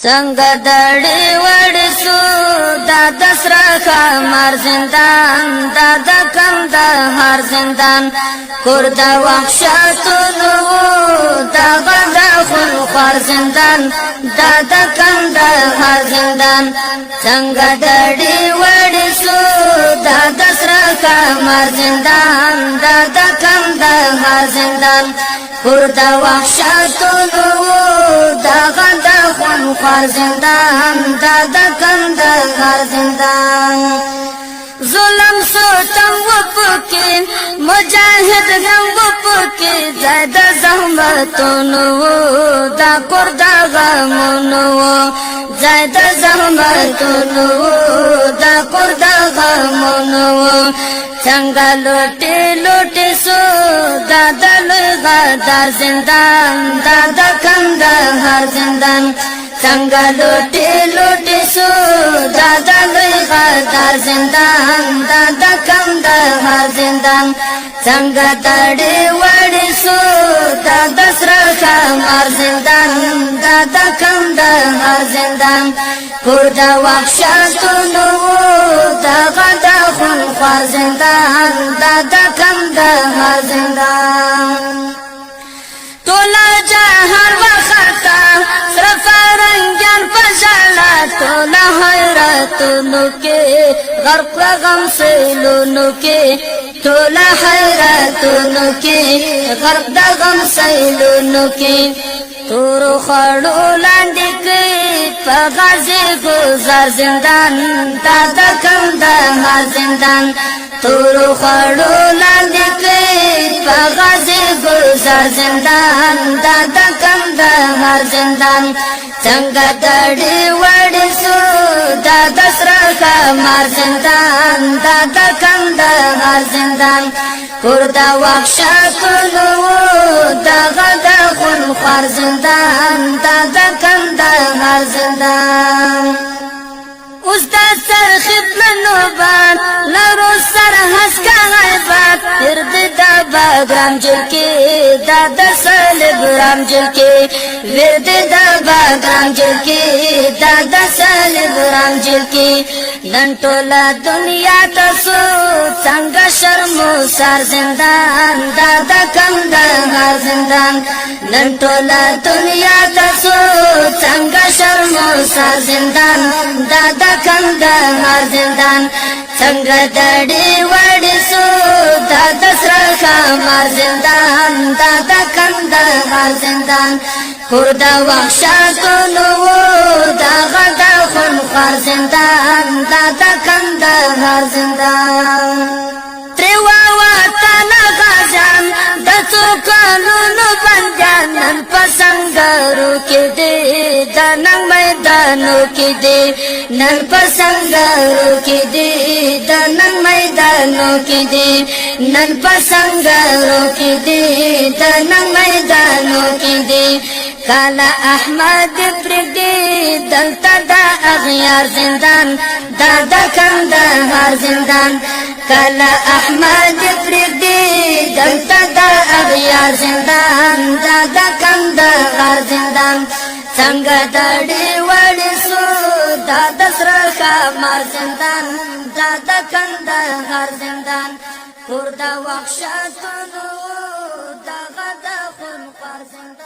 څنګه دړې وړې سو دا د سره خمار زندان دا د کندهار زندان کور د وحشتونو دا د خونخوار زندان دا د کندهار زندان څنګه دړې وړې سو دا د سره خمار زندان دا د کندهار زندان کور د وحشتونو دا د خونخوار زندان دا د کندهار زندان ظلم ستم وپکې مجاهد غم وپکې زاد زحمتونو دا کور د غمونو زاد زحمتونو دا کور د غمونو څنګه لوټې لوټې سو دا د لوی غدار زندان دا د کندهار زندان څنګه لوټې لوټې سو دا د لوی غدار زندان دا د کندهار زندان څنګه دړې وړې سو دا د سره خمار زندان دا د کندهار زندان کور د وحشتونو دا د خونخوار زندان دا د کندهار زندان تولا جهار وخطا سره فرنگان پژالا تولا حیرتونو کې غرق غم سیلونو کې تولا حیرتونو کې غرق د غم سیلونو کې تور خړو لاندې کې په غازی گزار زندان دا د کندهار زندان تور خړو لاندې کې په غازی گزار زندان دا د کندهار زندان څنګه دړې وړې سو دا د سره خمار زندان دا د کندهار زندان کور د وحشتونو دا د خونخوار زندان دا د کندهار زندان اوس د سرخب لنوبان لرو سر هسکا غیبات ارد دا باگرام جلکی دا د سلبرام جلکی ورد دا باگرام جلکی دا د سلبرام جلکی نن ټوله دنیا تاسو څنګه شرمو سر زندان دا د کندهار زندان نن ټوله دنیا تاسو څنګه شرمو سر زندان دا د کندهار زندان څنګه دړې وړې سو دا د سره خمار زندان دا د کندهار زندان کور د وحشتونو دا د خونخوار زندان دا د کندهار زندان تروا وطن غازیان د څو کلونو بندیان نن په سنګرو کې دي د ننګ میدانو کې دي نن په سنګرو کې دي د ننګ میدانو کې دي نن په سنګرو کې دي د ننګ میدانو کې دي کالا احمد پرګي دلته د اغیار زندان دا د کندهار زندان کالا احمد پرګي دلته د اغیار زندان دا د کندهار زندان څنګه دړې وړې سو دا د سره خمار زندان دا د کندهار زندان کور د وحشتونو دا د خونخوار زندان